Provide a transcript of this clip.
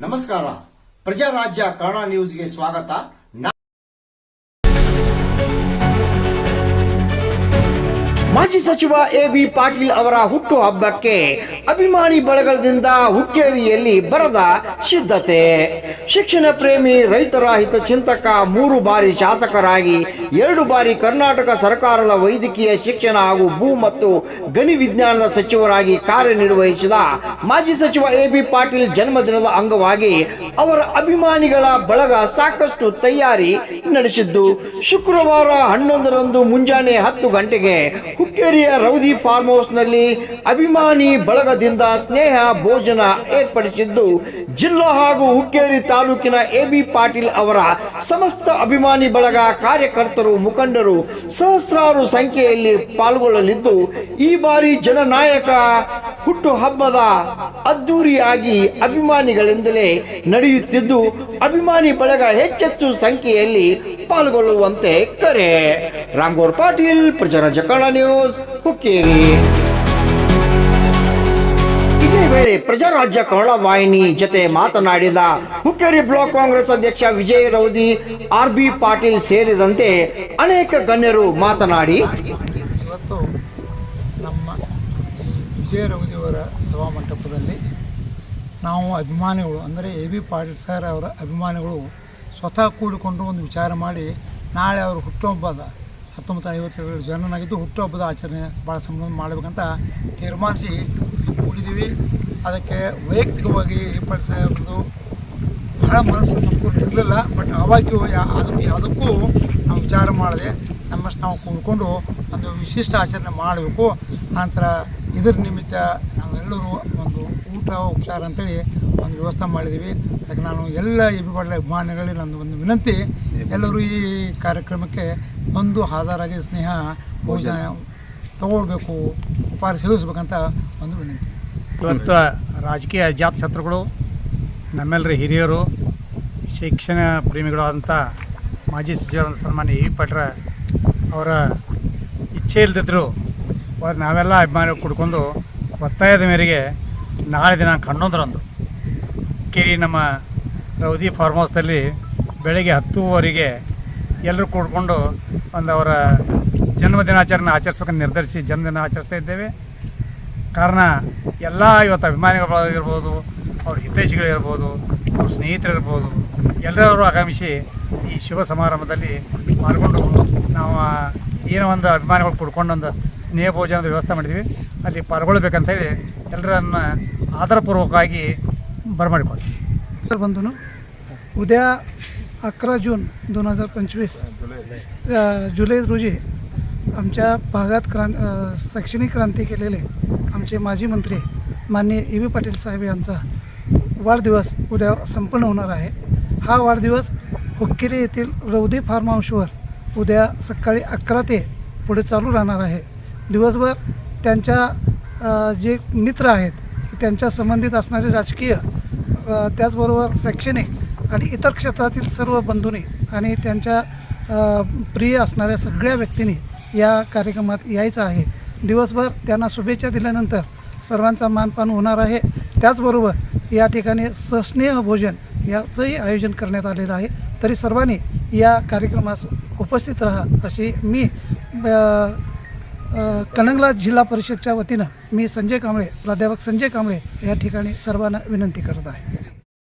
ನಮಸ್ಕಾರ, ಪ್ರಜಾರಾಜ್ಯ ಕನ್ನಡ ನ್ಯೂಸ್ಗೆ ಸ್ವಾಗತ. ಮಾಜಿ ಸಚಿವ ಎ.ಬಿ. ಪಾಟೀಲ್ ಅವರ ಹುಟ್ಟುಹಬ್ಬಕ್ಕೆ ಅಭಿಮಾನಿ ಬಳಗದಿಂದ ಹುಕ್ಕೇರಿಯಲ್ಲಿ ಬರದ ಸಿದ್ಧತೆ. ಶಿಕ್ಷಣ ಪ್ರೇಮಿ, ರೈತರ ಹಿತಚಿಂತಕ, 3 ಬಾರಿ ಶಾಸಕರಾಗಿ 2 ಬಾರಿ ಕರ್ನಾಟಕ ಸರ್ಕಾರದ ವೈದ್ಯಕೀಯ ಶಿಕ್ಷಣ ಹಾಗೂ ಭೂ ಮತ್ತು ಗಣಿ ವಿಜ್ಞಾನದ ಸಚಿವರಾಗಿ ಕಾರ್ಯನಿರ್ವಹಿಸಿದ ಮಾಜಿ ಸಚಿವ ಎ.ಬಿ. ಪಾಟೀಲ್ ಜನ್ಮದಿನದ ಅಂಗವಾಗಿ ಅವರ ಅಭಿಮಾನಿಗಳ ಬಳಗ ಸಾಕಷ್ಟು ತಯಾರಿ ನಡೆಸಿದ್ದು, ಶುಕ್ರವಾರ 11ರಂದು ಮುಂಜಾನೆ 10 ಗಂಟೆಗೆ ಹುಕ್ಕೇರಿಯ ರೌದಿ ಫಾರ್ಮ್ ಹೌಸ್ ನಲ್ಲಿ ಅಭಿಮಾನಿ ಬಳಗದಿಂದ ಸ್ನೇಹ ಭೋಜನ ಏರ್ಪಡಿಸಿದ್ದು, ಜಿಲ್ಲಾ ಹಾಗೂ ಹುಕ್ಕೇರಿ ತಾಲೂಕಿನ ಎ.ಬಿ. ಪಾಟೀಲ್ ಅವರ ಸಮಸ್ತ ಅಭಿಮಾನಿ ಬಳಗ, ಕಾರ್ಯಕರ್ತರು, ಮುಖಂಡರು ಸಹಸ್ರಾರು ಸಂಖ್ಯೆಯಲ್ಲಿ ಪಾಲ್ಗೊಳ್ಳಲಿದ್ದು, ಈ ಬಾರಿ ಜನನಾಯಕ ಹುಟ್ಟುಹಬ್ಬದ ಅದ್ದೂರಿಯಾಗಿ ಅಭಿಮಾನಿಗಳಿಂದಲೇ ನಡೆಯುತ್ತಿದ್ದು, ಅಭಿಮಾನಿ ಬಳಗ ಹೆಚ್ಚೆಚ್ಚು ಸಂಖ್ಯೆಯಲ್ಲಿ ಪಾಲ್ಗೊಳ್ಳುವಂತೆ ಕರೆ. ರಾಮ್ಗೌಡ್ ಪಾಟೀಲ್, ಪ್ರಜಾರಾಜ್ಯ ಕನ್ನಡ ನ್ಯೂಸ್, ಹುಕ್ಕೇರಿ. ಇದೇ ವೇಳೆ ಪ್ರಜಾರಾಜ್ಯ ಕನ್ನಡ ವಾಹಿನಿ ಜತೆ ಮಾತನಾಡಿದ ಹುಕ್ಕೇರಿ ಬ್ಲಾಕ್ ಕಾಂಗ್ರೆಸ್ ಅಧ್ಯಕ್ಷ ವಿಜಯ ರೌದಿ, ಆರ್.ಬಿ. ಪಾಟೀಲ್ ಸೇರಿದಂತೆ ಅನೇಕ ಗಣ್ಯರು ಮಾತನಾಡಿ, ಇವತ್ತು ನಮ್ಮ ವಿಜಯ ರೌದಿಯವರ ಸಭಾಮಂಟಪದಲ್ಲಿ ನಾವು ಅಭಿಮಾನಿಗಳು ಅಂದರೆ ಎ.ಬಿ. ಪಾಟೀಲ್ ಸರ್ ಅವರ ಅಭಿಮಾನಿಗಳು ಸ್ವತಃ ಕೂಡಿಕೊಂಡು ಒಂದು ವಿಚಾರ ಮಾಡಿ, ನಾಳೆ ಅವರು ಹುಟ್ಟುಹಬ್ಬದ 1952 ಜನನಾಗಿದ್ದು ಹುಟ್ಟುಹಬ್ಬದ ಆಚರಣೆ ಭಾಳ ಸಂಭ್ರಮ ಮಾಡಬೇಕಂತ ತೀರ್ಮಾನಿಸಿ ಕೂಡಿದ್ದೀವಿ. ಅದಕ್ಕೆ ವೈಯಕ್ತಿಕವಾಗಿ ಪಾಟೀಲ್ ಸಾಹೇಬ್ರದ್ದು ಬಹಳ ಮನಸ್ಸು ಸಂಪೂರ್ಣ ಇರಲಿಲ್ಲ. ಬಟ್ ಆವಾಗಿಯೂ ಯಾವುದಕ್ಕೂ ನಾವು ವಿಚಾರ ಮಾಡದೆ ನಮ್ಮಷ್ಟು ನಾವು ಕೂಡಿಕೊಂಡು ಒಂದು ವಿಶಿಷ್ಟ ಆಚರಣೆ ಮಾಡಬೇಕು. ನಂತರ ಇದರ ನಿಮಿತ್ತ ನಾವೆಲ್ಲರೂ ಒಂದು ಊಟ ಉಪಚಾರ ಅಂತೇಳಿ ಒಂದು ವ್ಯವಸ್ಥೆ ಮಾಡಿದ್ದೀವಿ. ಅದಕ್ಕೆ ನಾನು ಎಲ್ಲ ಎ.ಬಿ. ಪಾಟೀಲ್ ಅಭಿಮಾನಿಗಳಿಗೆ ನಂದು ಒಂದು ವಿನಂತಿ, ಎಲ್ಲರೂ ಈ ಕಾರ್ಯಕ್ರಮಕ್ಕೆ ಒಂದು ಹಾಜರಾಗಿ ಸ್ನೇಹ ಭೋಜನ ತಗೊಳ್ಬೇಕು, ಉಪಹಾರ ಸೇವಿಸ್ಬೇಕಂತ ಒಂದು ವಿನಂತಿ. ಇವತ್ತು ರಾಜಕೀಯ ಅಜಾತಶತ್ರುಗಳು, ನಮ್ಮೆಲ್ಲರ ಹಿರಿಯರು, ಶಿಕ್ಷಣ ಪ್ರೇಮಿಗಳಾದಂಥ ಮಾಜಿ ಸಚಿವರಾದ ಸನ್ಮಾನ್ಯ ಎ.ಬಿ. ಪಾಟೀಲ್ ಅವರ ಇಚ್ಛೆ ಇಲ್ಲದಿದ್ದರೂ ನಾವೆಲ್ಲ ಅಭಿಮಾನಿಗಳು ಕುಡ್ಕೊಂಡು ಒತ್ತಾಯದ ಮೇರೆಗೆ ನಾಳೆ ದಿನಾಂಕ 11ರಂದು ಕೇರಿ ನಮ್ಮ ರೌದಿ ಫಾರ್ಮ್ ಹೌಸ್ನಲ್ಲಿ ಬೆಳಗ್ಗೆ 10:00 ಎಲ್ಲರೂ ಕೂಡ್ಕೊಂಡು ಒಂದು ಅವರ ಜನ್ಮದಿನಾಚರಣೆ ಆಚರಿಸ್ಬೇಕಂತ ನಿರ್ಧರಿಸಿ ಜನ್ಮದಿನ ಆಚರಿಸ್ತಾ ಇದ್ದೇವೆ. ಕಾರಣ ಎಲ್ಲ ಇವತ್ತು ಅಭಿಮಾನಿಗಳಿರ್ಬೋದು, ಅವ್ರ ಹಿತೈಷಿಗಳಿರ್ಬೋದು, ಅವ್ರ ಸ್ನೇಹಿತರಿರ್ಬೋದು, ಎಲ್ಲರೂ ಆಗಮಿಸಿ ಈ ಶುಭ ಸಮಾರಂಭದಲ್ಲಿ ಪಾಲ್ಗೊಂಡು ನಾವು ಏನೋ ಒಂದು ಅಭಿಮಾನಿಗಳು ಕೂಡ್ಕೊಂಡು ಒಂದು ಸ್ನೇಹ ಭೋಜನದ ವ್ಯವಸ್ಥೆ ಮಾಡಿದ್ವಿ. ಅಲ್ಲಿ ಪಾಲ್ಗೊಳ್ಬೇಕಂತೇಳಿ ಎಲ್ಲರನ್ನ आदरपूर्वकವಾಗಿ बरमाडिಕೊಳ್ತೀವಿ. बंधूंनो, उद्या 11 जून 2025 जुलै रोजी आमच्या भागात शैक्षणिक क्रांती केलेले आमचे माजी मंत्री माननीय ए.बी. पाटील साहेब यांचा वाढदिवस उद्या संपन्न होणार आहे. हा वाढदिवस हुक्केरी येथील रौदी फार्म हाऊसवर उद्या सकाळी 11 ते पुढे चालू राहणार आहे. दिवसभर त्यांच्या जे मित्र आहेत त्यांच्या संबंधित असणारे राजकीय, त्याचबरोबर शैक्षणिक आणि इतर क्षेत्रातील सर्व बंधूंनी आणि त्यांच्या प्रिय असणाऱ्या सगळ्या व्यक्तींनी या कार्यक्रमात यायचं आहे. दिवसभर त्यांना शुभेच्छा दिल्यानंतर सर्वांचा मानपान होणार आहे. त्याचबरोबर या ठिकाणी सस्नेह भोजन याचंही आयोजन करण्यात आलेलं आहे. तरी सर्वांनी या कार्यक्रमास उपस्थित राहा अशी मी कणंगला जिल्हा परिषदच्या वतीनं मी संजय कांबळे, प्राध्यापक संजय कांबळे या ठिकाणी सर्वांना विनंती करत आहे.